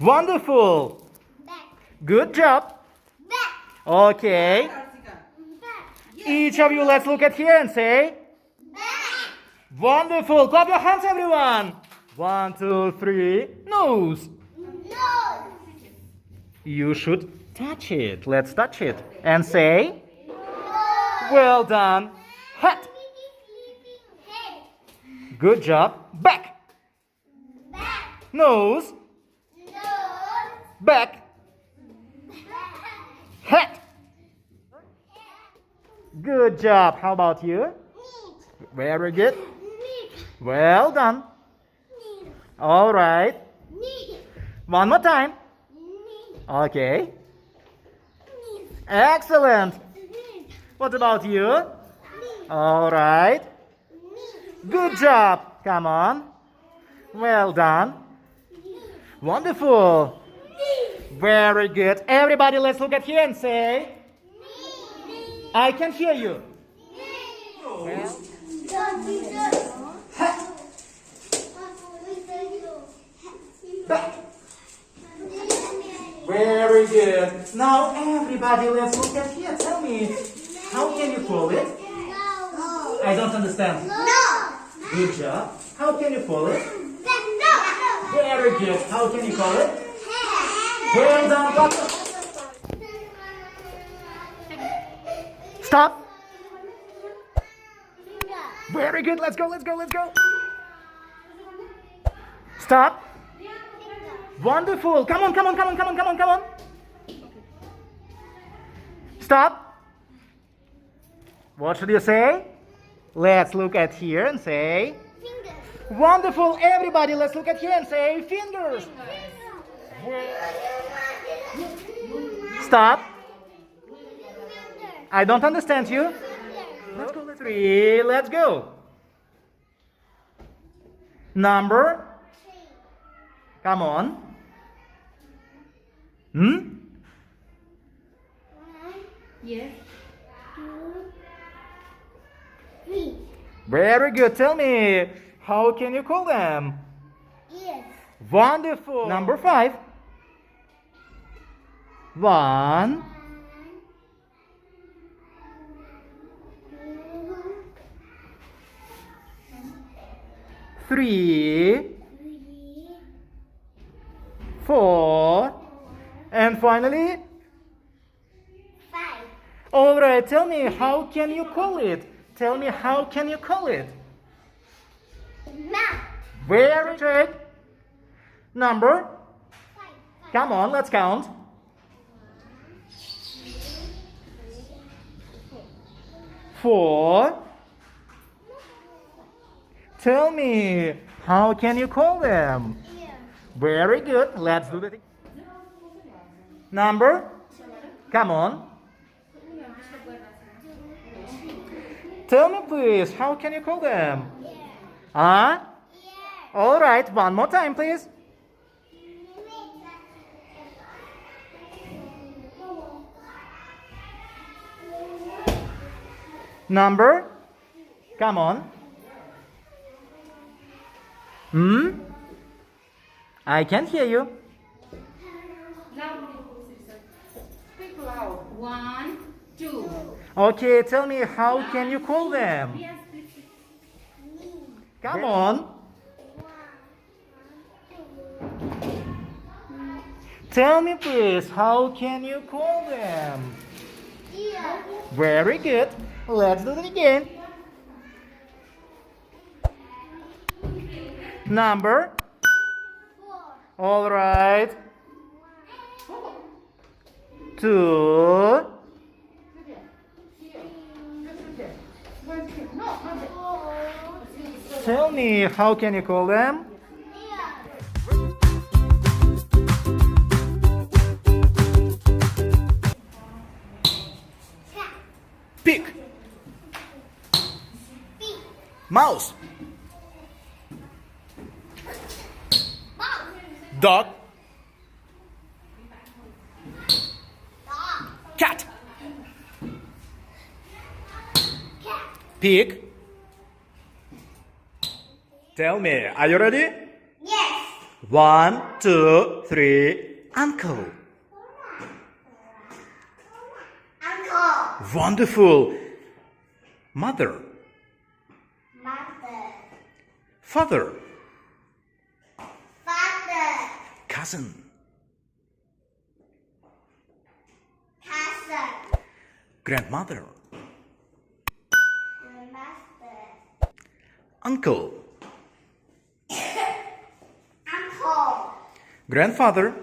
Wonderful. Good job. Okay. Each of you, let's look at here and say. Wonderful. Clap your hands, everyone. 1, 2, 3. Nose. You should touch it. Let's touch it. And say. Well done. Head. Good job. Back. Nose. Back. Head. Good job. How about you? Very good. Well done. All right. One more time. Okay. Excellent. What about you? All right. Good job. Come on. Well done. Wonderful. Very good. Everybody, let's look at here and say. I can hear you. Well, back. Very good. Now everybody, let's look at here. Tell me, how can you call it? I don't understand. Good job. How can you call it? Very good. How can you call it? Well done. Stop. Very good. Let's go. Let's go. Let's go. Stop. Wonderful. Come on. Come on. Come on. Come on. Come on. Come on. Stop. What should you say? Let's look at here and say. Wonderful. Everybody, let's look at here and say fingers. Stop. I don't understand you. Let's go. 3. Let's go. Number. Come on. Yes. Very good. Tell me, how can you call them? Yes. Wonderful. Number 5. 1, 3, 4, and finally. 5. All right. Tell me, how can you call it? Tell me, how can you call it? Mouth. Very good. Number. 5. Come on, let's count. 4. Tell me, how can you call them? Very good. Let's do that. Number. Come on. Tell me, please, how can you call them? Huh? All right. One more time, please. Number. Come on. I can't hear you. Speak loud. 1, 2. Okay, tell me, how can you call them? Yes, Come on. Tell me, please, how can you call them? Very good. Let's do it again. Number. 4. All right. 2. Tell me, how can you call them? Pig. Mouse. Dog. Cat. Pig. Tell me, are you ready? Yes. 1, 2, 3. Uncle. Uncle. Wonderful. Mother. Mother. Father. Father. Cousin. Cousin. Grandmother. Grandmaster. Uncle. Uncle. Grandfather.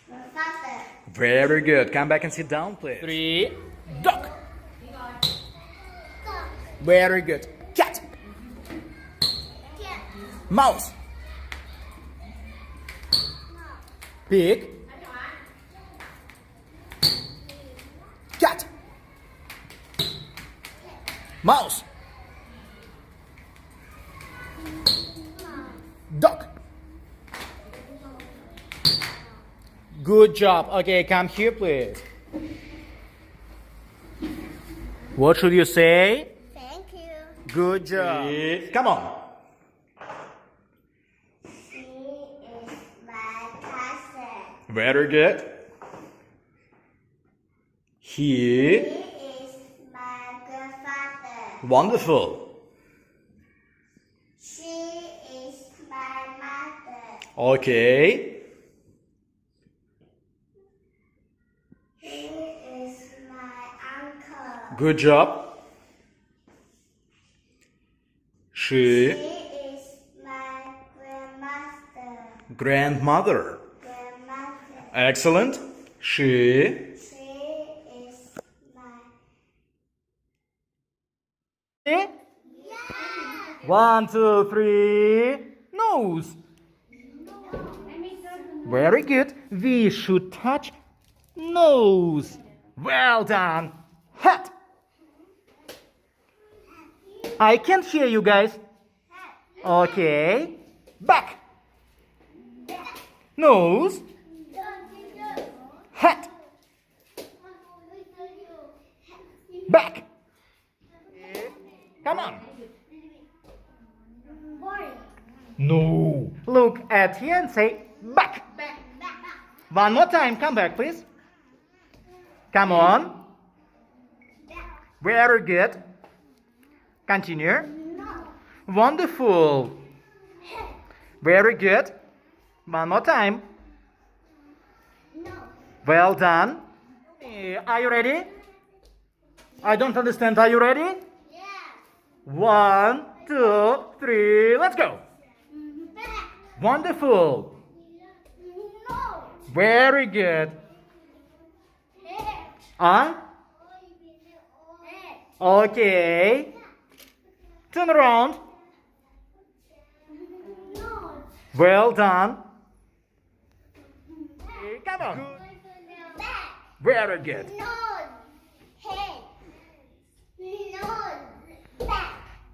Grandfather. Very good. Come back and sit down, please. 3. Dog. Very good. Cat. Cat. Mouse. Pig. Cat. Mouse. Dog. Good job. Okay, come here, please. What should you say? Thank you. Good job. Come on. She is my cousin. Very good. He He. is my grandfather. Wonderful. She is my mother. Okay. He is my uncle. Good job. She She. is my grandmaster. Grandmother. Grandmother. Excellent. She. She is my... 1, 2, 3. Nose. Very good. We should touch nose. Well done. Head. I can't hear you guys. Okay. Back. Nose. Head. Back. Come on. No. Look at here and say back. One more time. Come back, please. Come on. Very good. Continue. Wonderful. Very good. One more time. Well done. Are you ready? I don't understand. Are you ready? 1, 2, 3. Let's go. Wonderful. Very good. Okay. Turn around. Well done. Come on. Very good.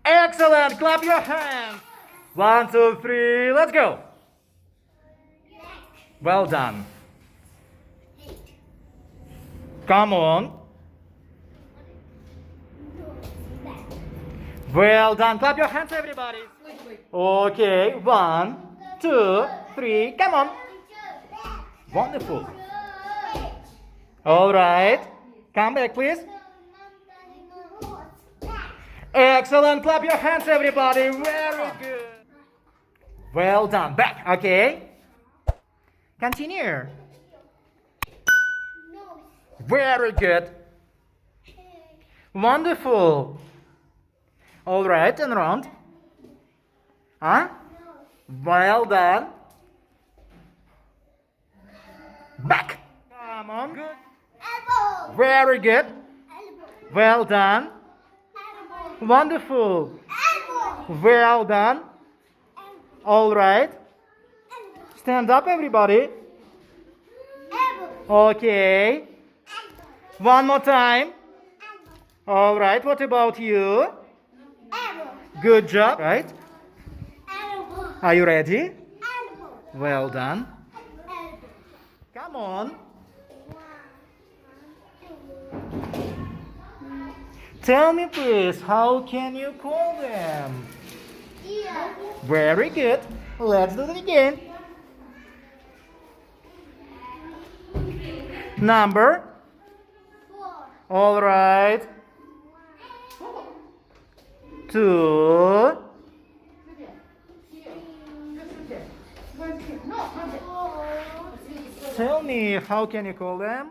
Excellent. Clap your hands. 1, 2, 3. Let's go. Well done. Come on. Well done. Clap your hands, everybody. Okay. 1, 2, 3. Come on. Wonderful. All right. Come back, please. Excellent. Clap your hands, everybody. Very good. Well done. Back. Okay. Continue. Very good. Wonderful. All right. Turn around. Well done. Back. Come on. Good. Very good. Well done. Wonderful. Well done. All right. Stand up, everybody. Okay. One more time. All right. What about you? Good job. Right. Are you ready? Well done. Come on. Tell me, please, how can you call them? Ear. Very good. Let's do it again. Number. 4. All right. 2. Tell me, how can you call them?